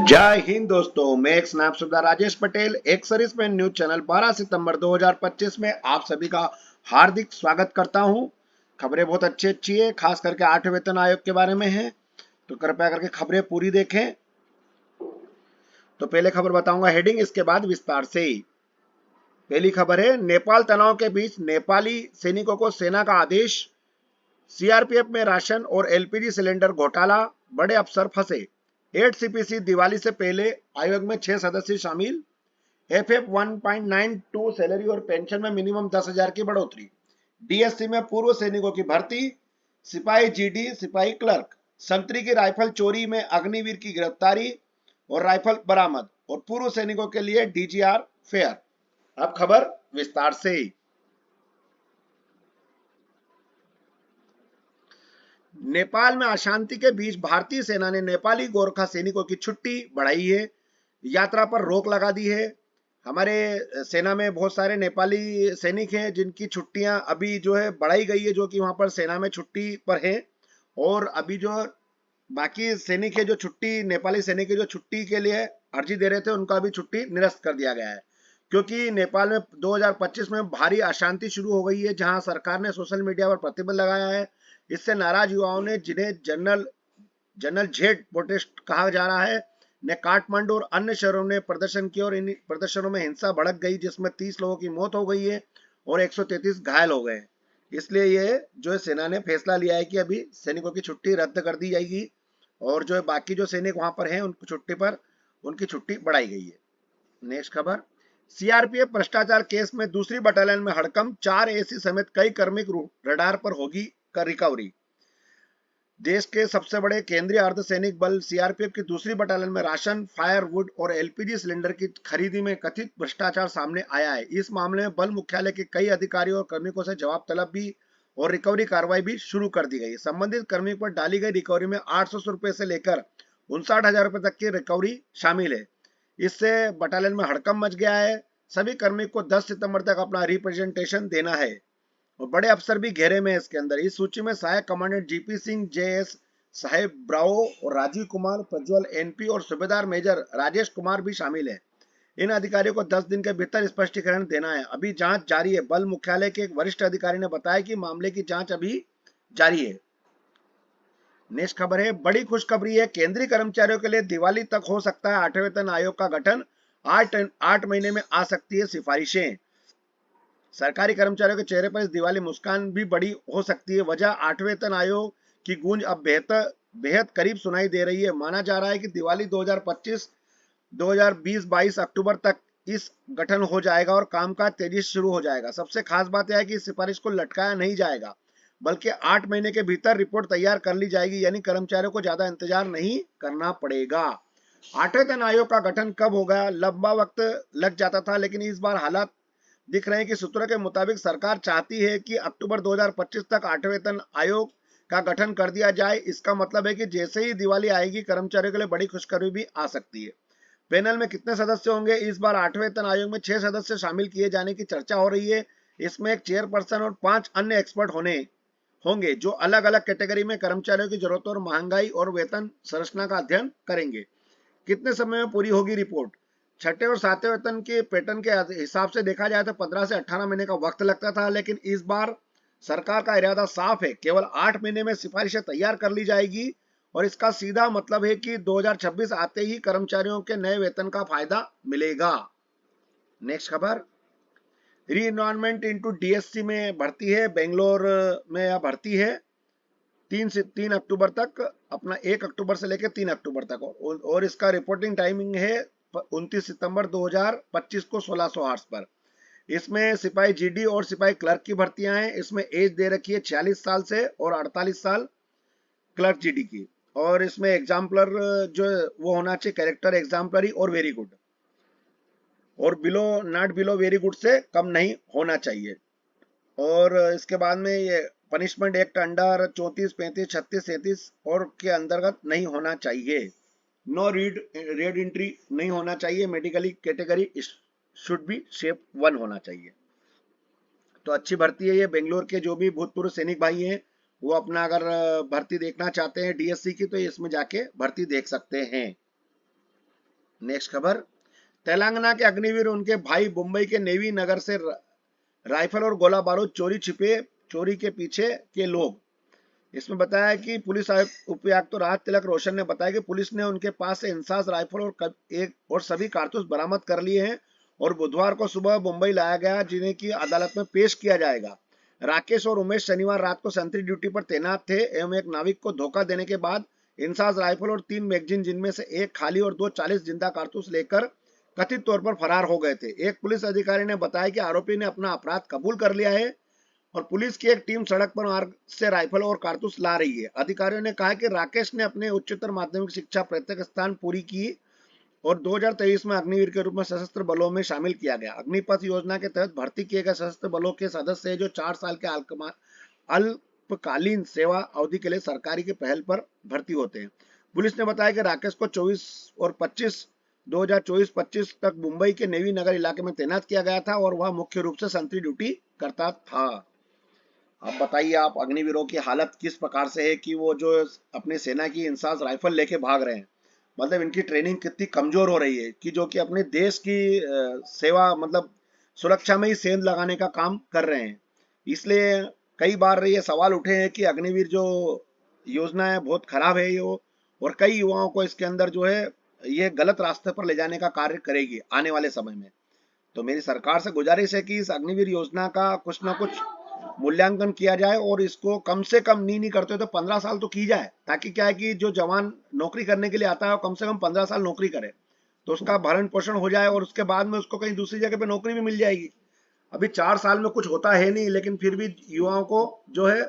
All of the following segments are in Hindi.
जय हिंद दोस्तों, मैं एक स्नाप सुबह राजेश पटेल एक सर्विसमैन न्यूज चैनल 12 सितंबर 2025 में आप सभी का हार्दिक स्वागत करता हूं। खबरें बहुत अच्छी है, खास करके 8वें वेतन आयोग के बारे में है, तो कृपया करके खबरें पूरी देखें। तो पहले खबर बताऊंगा हेडिंग, इसके बाद विस्तार से। पहली खबर है, नेपाल तनाव के बीच नेपाली सैनिकों को सेना का आदेश। सीआरपीएफ में राशन और एलपीजी सिलेंडर घोटाला, बड़े अफसर फंसे। 8 सीपीसी दिवाली से पहले आयोग में 6 सदस्य शामिल। एफएफ 1.92 सैलरी और पेंशन में मिनिमम 10,000 की बढ़ोतरी। डीएससी में पूर्व सैनिकों की भर्ती। सिपाही जीडी, सिपाही क्लर्क। संतरी की राइफल चोरी में अग्निवीर की गिरफ्तारी और राइफल बरामद, और पूर्व सैनिकों के लिए डीजीआर फेयर। अब खबर विस्तार से। नेपाल में अशांति के बीच भारतीय सेना ने नेपाली गोरखा सैनिकों की छुट्टी बढ़ाई है, यात्रा पर रोक लगा दी है। हमारे सेना में बहुत सारे नेपाली सैनिक हैं जिनकी छुट्टियां अभी जो है बढ़ाई गई है, जो कि वहां पर सेना में छुट्टी पर हैं। और अभी जो बाकी सैनिक है, जो छुट्टी नेपाली सैनिक है जो छुट्टी के लिए अर्जी दे रहे थे, उनका भी छुट्टी निरस्त कर दिया गया है, क्योंकि नेपाल में 2025 में भारी अशांति शुरू हो गई है, जहां सरकार ने सोशल मीडिया पर प्रतिबंध लगाया है। इससे नाराज युवाओं ने, जिन्हें जनरल झेड प्रोटेस्ट कहा जा रहा है, ने काठमांडू और अन्य शहरों में प्रदर्शन किया, और इन प्रदर्शनों में हिंसा भड़क गई, जिसमें 30 लोगों की मौत हो गई है और 133 घायल हो गए। इसलिए ये जो है सेना ने फैसला लिया है कि अभी सैनिकों की छुट्टी रद्द कर दी जाएगी, और जो है बाकी जो सैनिक वहां पर हैं उनकी छुट्टी पर उनकी छुट्टी बढ़ाई गई है। नेक्स्ट खबर, सीआरपीएफ भ्रष्टाचार केस में दूसरी बटालियन में हड़कंप, 4 एसी समेत कई कर्मिक रडार पर होगी कर रिकवरी। देश के सबसे बड़े केंद्रीय अर्धसैनिक बल सीआरपीएफ की दूसरी बटालियन में राशन, फायरवुड और एलपीजी सिलेंडर की खरीदी में कथित भ्रष्टाचार सामने आया है। इस मामले में बल मुख्यालय के कई अधिकारियों और कर्मिकों से जवाब तलब भी और रिकवरी कार्रवाई भी शुरू कर दी गई। संबंधित कर्मियों पर डाली गई रिकवरी में 800 रुपए से लेकर 59,000 रुपए तक की रिकवरी शामिल है। इससे बटालियन में हड़कंप मच गया है। सभी कर्मी को 10 सितंबर तक अपना रिप्रेजेंटेशन देना है, और बड़े अफसर भी घेरे में इसके अंदर। इस सूची में सहायक कमांडेंट जीपी सिंह, जेएस साहेब ब्रावो और राजीव कुमार, प्रज्वल एनपी और सूबेदार मेजर राजेश कुमार भी शामिल है। इन अधिकारियों को 10 दिन के भीतर स्पष्टीकरण देना है। अभी जांच जारी है। बल मुख्यालय के एक वरिष्ठ अधिकारी ने बताया कि मामले की जांच अभी जारी है। नेक्स्ट खबर है, बड़ी खुशखबरी है, केंद्रीय कर्मचारियों के लिए दिवाली तक हो सकता है 8वें वेतन आयोग का गठन। 8 महीने में आ सकती है सिफारिशें। सरकारी कर्मचारियों के चेहरे पर इस दिवाली मुस्कान भी बड़ी हो सकती है। वजह, 8वें वेतन आयोग की गूंज अब बेहद करीब सुनाई दे रही है। माना जा रहा है कि दिवाली 2025-2022 अक्टूबर तक इस गठन हो जाएगा और कामकाज तेजी से शुरू हो जाएगा। सबसे खास बात यह है कि इस सिफारिश को लटकाया नहीं जाएगा, बल्कि 8 महीने के भीतर रिपोर्ट तैयार कर ली जाएगी, यानी कर्मचारियों को ज्यादा इंतजार नहीं करना पड़ेगा। 8वें वेतन आयोग का गठन कब होगा? लंबा वक्त लग जाता था, लेकिन इस बार हालात दिख रहे हैं कि सूत्रों के मुताबिक सरकार चाहती है कि अक्टूबर 2025 तक 8वें वेतन आयोग का गठन कर दिया जाए। इसका मतलब है कि जैसे ही दिवाली आएगी, कर्मचारियों के लिए बड़ी खुशखबरी भी आ सकती है। पैनल में कितने सदस्य होंगे? इस बार 8वें वेतन आयोग में 6 सदस्य शामिल किए जाने की चर्चा हो रही है। इसमें एक चेयरपर्सन और 5 अन्य एक्सपर्ट होंगे, जो अलग अलग कैटेगरी में कर्मचारियों की जरूरतों और महंगाई और वेतन संरचना का अध्ययन करेंगे। कितने समय में पूरी होगी रिपोर्ट? छठे और सातवें वेतन के पैटर्न के हिसाब से देखा जाए तो 15 से 18 महीने का वक्त लगता था, लेकिन इस बार सरकार का इरादा साफ है, केवल 8 महीने में सिफारिशें तैयार कर ली जाएगी। और इसका सीधा मतलब है कि 2026 आते ही कर्मचारियों के नए वेतन का फायदा मिलेगा। नेक्स्ट खबर, री एनवायरमेंट इनटू डीएससी में भर्ती है। बेंगलोर में यह भर्ती है 3 अक्टूबर तक, अपना 1 अक्टूबर से लेकर 3 अक्टूबर तक, और इसका रिपोर्टिंग टाइमिंग है 29 सितंबर 2025 को 1600 आवर्स पर। इसमें सिपाही जीडी और सिपाही क्लर्क की भर्तियां हैं। इसमें एज दे रखी है 46 साल से और 48 साल क्लर्क जीडी की। और इसमें एग्जाम्पलर जो वो होना चाहिए, कैरेक्टर एग्जाम्पलरी और वेरी गुड, और नॉट बिलो वेरी गुड से कम नहीं होना चाहिए। और इसके बाद में ये पनिशमेंट एक्ट अंडर 34, 35, 36, 37 और के अंतर्गत नहीं होना चाहिए। नो रेड एंट्री नहीं होना चाहिए। Medically category should be shape 1 होना चाहिए। तो अच्छी भर्ती है ये। बेंगलोर के जो भी भूतपूर्व सैनिक भाई हैं, वो अपना अगर भर्ती देखना चाहते हैं डीएससी की, तो इसमें जाके भर्ती देख सकते हैं। नेक्स्ट खबर, तेलंगाना के अग्निवीर उनके भाई मुंबई के नेवी नगर से राइफल और गोला बारूद चोरी, छिपे चोरी के पीछे के लोग। इसमें बताया कि पुलिस आयुक्त उपायुक्त तो राज तिलक रोशन ने बताया कि पुलिस ने उनके पास से इंसास राइफल और सभी कारतूस बरामद कर लिए हैं और बुधवार को सुबह मुंबई लाया गया, जिन्हें की अदालत में पेश किया जाएगा। राकेश और उमेश शनिवार रात को सेंट्री ड्यूटी पर तैनात थे एवं एक नाविक को धोखा देने के बाद इंसास राइफल और 3 मैगजीन, जिनमें से एक खाली और 2 40 जिंदा कारतूस लेकर कथित तौर पर फरार हो गए थे। एक पुलिस अधिकारी ने बताया कि आरोपी ने अपना अपराध कबूल कर लिया है और पुलिस की एक टीम सड़क पर मार्ग से राइफल और कारतूस ला रही है। अधिकारियों ने कहा कि राकेश ने अपने उच्चतर माध्यमिक शिक्षा प्रत्येक स्थान पूरी की और 2023 में अग्निवीर के रूप में सशस्त्र बलों में शामिल किया गया। अग्निपथ योजना के तहत भर्ती किए गए सशस्त्र बलों के सदस्य है जो 4 साल के अल्पकालीन सेवा अवधि के लिए सरकारी के पहल पर भर्ती होते हैं। पुलिस ने बताया कि राकेश को 2024-25 तक मुंबई के नेवी नगर इलाके में तैनात किया गया था और वह मुख्य रूप से संतरी ड्यूटी करता था। अब बताइए आप, अग्निवीरों की हालत किस प्रकार से है कि वो जो अपनी सेना की इंसास राइफल लेके भाग रहे हैं। मतलब इनकी ट्रेनिंग कितनी कमजोर हो रही है कि जो कि अपने देश की सेवा मतलब सुरक्षा में ही सेंध लगाने का काम कर रहे हैं। इसलिए कई बार ये सवाल उठे हैं कि अग्निवीर जो योजना है बहुत खराब है ये, और कई युवाओं को इसके अंदर जो है ये गलत रास्ते पर ले जाने का कार्य करेगी आने वाले समय में। तो मेरी सरकार से गुजारिश है कि इस अग्निवीर योजना का कुछ ना कुछ मूल्यांकन किया जाए और इसको कम से कम नहीं करते तो 15 साल तो की जाए, ताकि क्या है कि जो जवान नौकरी करने के लिए आता है वो कम से कम 15 साल नौकरी करे तो उसका भरण पोषण हो जाए और उसके बाद में उसको कहीं दूसरी जगह पे नौकरी भी मिल जाएगी। अभी 4 साल में कुछ होता है नहीं, लेकिन फिर भी युवाओं को जो है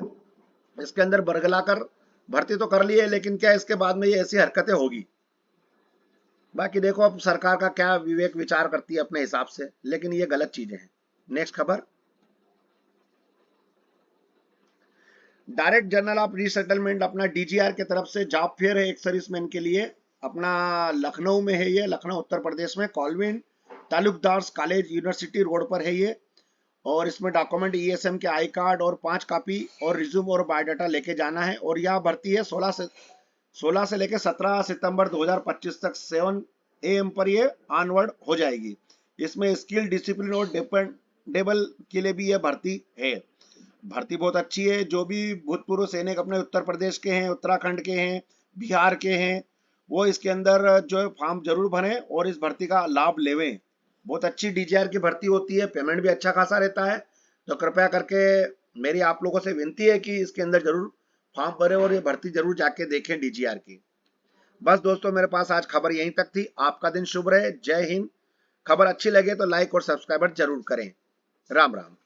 इसके अंदर बरगला कर भर्ती तो कर ली है, लेकिन क्या इसके बाद में ये ऐसी हरकतें होगी। बाकी देखो अब सरकार का क्या विवेक विचार करती है अपने हिसाब से, लेकिन ये गलत चीजें हैं। नेक्स्ट खबर, डायरेक्ट जर्नल ऑफ रीसेटलमेंट अपना डीजीआर के तरफ से जॉब फेयर है एक सर्विसमैन के लिए, अपना लखनऊ में है ये, लखनऊ उत्तर प्रदेश में Colvin Talukdar college university road पर है ये। और इसमें डॉक्यूमेंट ईएसएम के आई कार्ड और 5 कॉपी और रिज्यूम और बायोडाटा लेके जाना है। और यह भर्ती है 16 से लेकर 17 सितंबर 2025 तक 7 AM पर ये ऑनवर्ड हो जाएगी। इसमें स्किल, डिसिप्लिन और डिपेंडेबल के लिए भी यह भर्ती है। भर्ती बहुत अच्छी है। जो भी भूतपूर्व सैनिक अपने उत्तर प्रदेश के हैं, उत्तराखंड के हैं, बिहार के हैं, वो इसके अंदर जो फॉर्म जरूर भरें और इस भर्ती का लाभ लेवें। बहुत अच्छी डीजीआर की भर्ती होती है, पेमेंट भी अच्छा खासा रहता है। तो कृपया करके मेरी आप लोगों से विनती है कि इसके अंदर जरूर फॉर्म भरें और ये भर्ती जरूर जाके देखें डीजीआर की। बस दोस्तों, मेरे पास आज खबर यहीं तक थी। आपका दिन शुभ रहे। जय हिंद। खबर अच्छी लगे तो लाइक और सब्सक्राइब जरूर करें। राम राम।